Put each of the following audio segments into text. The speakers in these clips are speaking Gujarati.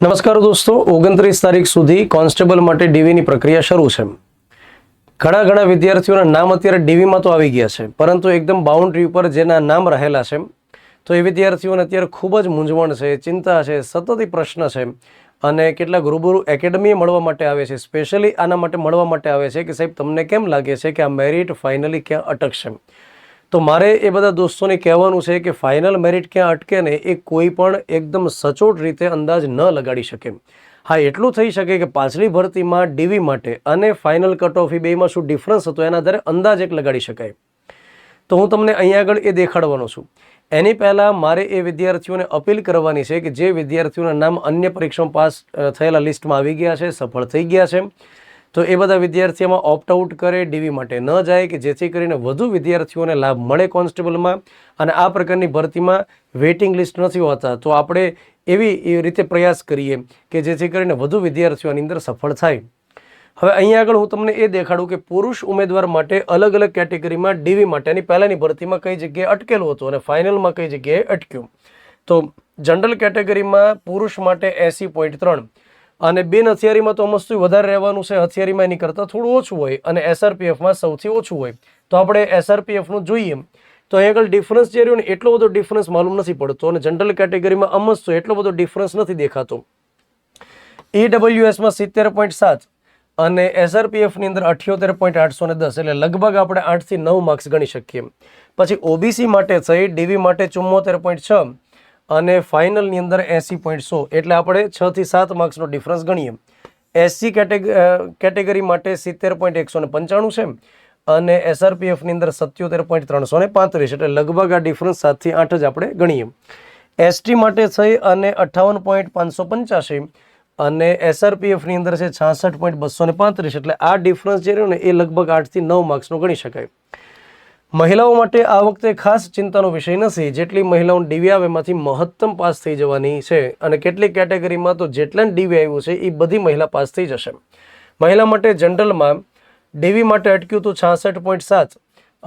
નમસ્કાર દોસ્તો, 29 તારીખ સુધી કોન્સ્ટેબલ માટે ડીવીની પ્રક્રિયા શરૂ છે. ઘણા વિદ્યાર્થીઓના નામ અત્યારે ડીવીમાં તો આવી ગયા છે, પરંતુ એકદમ બાઉન્ડ્રી ઉપર જેના નામ રહેલા છે તો એ વિદ્યાર્થીઓને અત્યારે ખૂબ જ મૂંઝવણ છે, ચિંતા છે, સતત પ્રશ્ન છે અને કેટલાક રૂબરૂ એકેડમીએ મળવા માટે આવે છે. સ્પેશિયલી આના માટે મળવા માટે આવે છે કે સાહેબ તમને કેમ લાગે છે કે આ મેરિટ ફાઇનલી ક્યાં અટકશે. તો મારે એ બધા દોસ્તોને કહેવાનું છે કે ફાઇનલ મેરિટ ક્યાં અટકે ને એ કોઈ પણ એકદમ સચોટ રીતે અંદાજ ન લગાડી શકે. હા, એટલું થઈ શકે કે પાછલી ભરતીમાં ડીવી માટે અને ફાઇનલ કટ ઓફ બેમાં શું ડિફરન્સ હતો એના આધારે અંદાજ એક લગાડી શકાય. તો હું તમને અહીંયા આગળ એ દેખાડવાનો છું. એની પહેલાં મારે એ વિદ્યાર્થીઓને અપીલ કરવાની છે કે જે વિદ્યાર્થીઓના નામ અન્ય પરીક્ષામાં પાસ થયેલા લિસ્ટમાં આવી ગયા છે, સફળ થઈ ગયા છે, તો એ બધા વિદ્યાર્થીઓમાં ઓપ્ટ આઉટ કરે, ડીવી માટે ન જાય, કે જેથી કરીને વધુ વિદ્યાર્થીઓને લાભ મળે કોન્સ્ટેબલમાં. અને આ પ્રકારની ભરતીમાં વેઇટિંગ લિસ્ટ નથી હોતા, તો આપણે એવી રીતે પ્રયાસ કરીએ કે જેથી કરીને વધુ વિદ્યાર્થીઓ આની અંદર સફળ થાય. હવે અહીંયા આગળ હું તમને એ દેખાડું કે પુરુષ ઉમેદવાર માટે અલગ અલગ કેટેગરીમાં ડીવી માટેની પહેલાંની ભરતીમાં કઈ જગ્યાએ અટકેલું હતું અને ફાઇનલમાં કઈ જગ્યાએ અટક્યું. તો જનરલ કેટેગરીમાં પુરુષ માટે 80.3 અને બિન હથિયારીમાં તો મસ્તું વધારે રહેવાનું છે, હથિયારીમાં એની કરતાં થોડું ઓછું હોય અને એસઆરપીએફમાં સૌથી ઓછું હોય. તો આપણે એસઆરપીએફનું જોઈએ તો અહીં આગળ ડિફરન્સ જે રહ્યો ને એટલો બધો ડિફરન્સ માલુમ નથી પડતો અને જનરલ કેટેગરીમાં અમસ્તો એટલો બધો ડિફરન્સ નથી દેખાતો. ઈડબ્લ્યુએસમાં 70.7 અને એસઆરપીએફની અંદર 78.810 એટલે લગભગ આપણે 8 થી 9 માર્ક્સ ગણી શકીએ. પછી ઓબીસી માટે થઈ ડીવી માટે 74.6 અને ફાઇનલની અંદર 80.100 એટલે આપણે 6 થી 7 માર્ક્સનો ડિફરન્સ ગણીએ. એસસી કેટેગરી માટે 70.195 છે અને એસઆરપીએફની અંદર 77.335 એટલે લગભગ આ ડિફરન્સ 7 થી 8 જ આપણે ગણીએ. એસટી માટે થઈ અને 58.585 અને એસઆરપીએફની અંદર છે 66.235 એટલે આ ડિફરન્સ જે રહ્યો ને એ લગભગ 8 થી 9 માર્ક્સનો ગણી શકાય. મહિલાઓ માટે આ વખતે ખાસ ચિંતાનો વિષય નથી, જેટલી મહિલાઓને ડીવી આવે એમાંથી મહત્તમ પાસ થઈ જવાની છે અને કેટલીક કેટેગરીમાં તો જેટલા ડીવી આવ્યું છે એ બધી મહિલા પાસ થઈ જશે. મહિલા માટે જનરલમાં ડીવી માટે અટક્યું હતું 66.7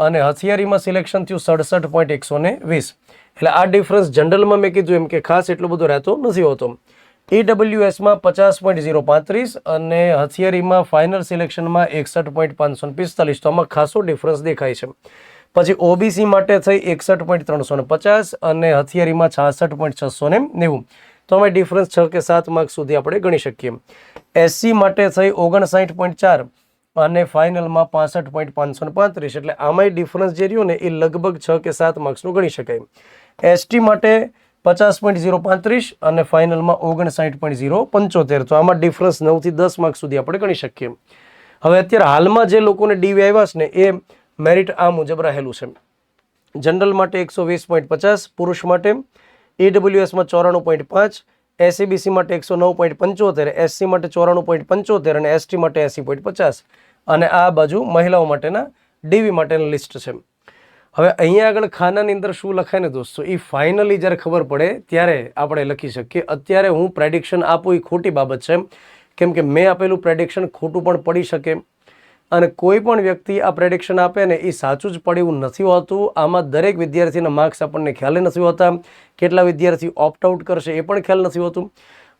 અને હથિયારીમાં સિલેક્શન થયું 67.120 એટલે આ ડિફરન્સ જનરલમાં મેં કીધું એમ કે ખાસ એટલો બધો રહેતો નથી હોતો. ઈડબ્લ્યુએસમાં 50.035 અને હથિયારીમાં ફાઇનલ સિલેક્શનમાં 61.545 તો આમાં ખાસો ડિફરન્સ દેખાય છે. પછી ઓબીસી માટે થઈ 61.350 અને હથિયારીમાં 66.690 તો અમે ડિફરન્સ 6 કે 7 માર્ક્સ સુધી આપણે ગણી શકીએ. એસસી માટે થઈ 59.4 અને ફાઇનલમાં 65.535 એટલે આમાંય ડિફરન્સ જે રહ્યો ને એ લગભગ 6 કે 7 માર્ક્સનું ગણી શકાય. એસટી માટે 50.035 અને ફાઇનલમાં 59.075 તો આમાં ડિફરન્સ 9 થી 10 માર્ક્સ સુધી આપણે ગણી શકીએ. હવે અત્યારે હાલમાં જે લોકોને ડીવી આવ્યા છે ને એ મેરિટ આ મુજબ રહેલું છે. જનરલ માટે 120.50 પુરુષ માટે, ઈડબ્લ્યુએસમાં 94.5, એસસીબીસી માટે 109.75, એસસી માટે 94.75 અને એસટી માટે 80.50 અને આ બાજુ મહિલાઓ માટેના ડીવી માટેના લિસ્ટ છે. હવે અહીંયા આગળ ખાનાની અંદર શું લખાય ને દોસ્તો, એ ફાઇનલી જ્યારે ખબર પડે ત્યારે આપણે લખી શકીએ. અત્યારે હું પ્રેડિક્શન આપું એ ખોટી બાબત છે, કેમ કે મેં આપેલું પ્રેડિક્શન ખોટું પણ પડી શકે અને કોઈ પણ વ્યક્તિ આ પ્રેડિક્શન આપે ને એ સાચું જ પડે એવું નથી હોતું. આમાં દરેક વિદ્યાર્થીના માર્ક્સ આપણને ખ્યાલ નથી હોતા, કેટલા વિદ્યાર્થી ઓપ્ટ આઉટ કરશે એ પણ ખ્યાલ નથી હોતું.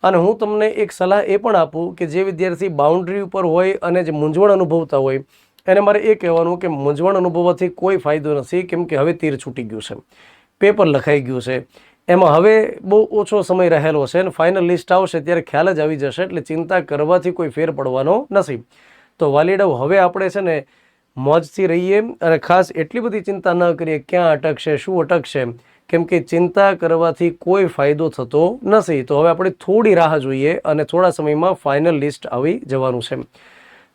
અને હું તમને એક સલાહ એ પણ આપું કે જે વિદ્યાર્થી બાઉન્ડ્રી ઉપર હોય અને જે મૂંઝવણ અનુભવતા હોય એને મારે એ કહેવાનું કે મૂંઝવણ અનુભવવાથી કોઈ ફાયદો નથી, કેમ કે હવે તીર છૂટી ગયું છે, પેપર લખાઈ ગયું છે, એમાં હવે બહુ ઓછો સમય રહેલો છે અને ફાઇનલ લિસ્ટ આવશે ત્યારે ખ્યાલ જ આવી જશે. એટલે ચિંતા કરવાથી કોઈ ફેર પડવાનો નથી. તો વાલીડાઓ હવે આપણે છે ને મોજથી રહીએ અને ખાસ એટલી બધી ચિંતા ન કરીએ ક્યાં અટકશે, શું અટકશે, કેમ કે ચિંતા કરવાથી કોઈ ફાયદો થતો નથી. તો હવે આપણે થોડી રાહ જોઈએ અને થોડા સમયમાં ફાઇનલ લિસ્ટ આવી જવાનું છે.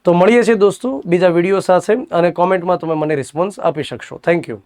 તો મળીએ છીએ દોસ્તો બીજા વિડીયો સાથે અને કોમેન્ટમાં તમે મને રિસ્પોન્સ આપી શકશો. Thank you.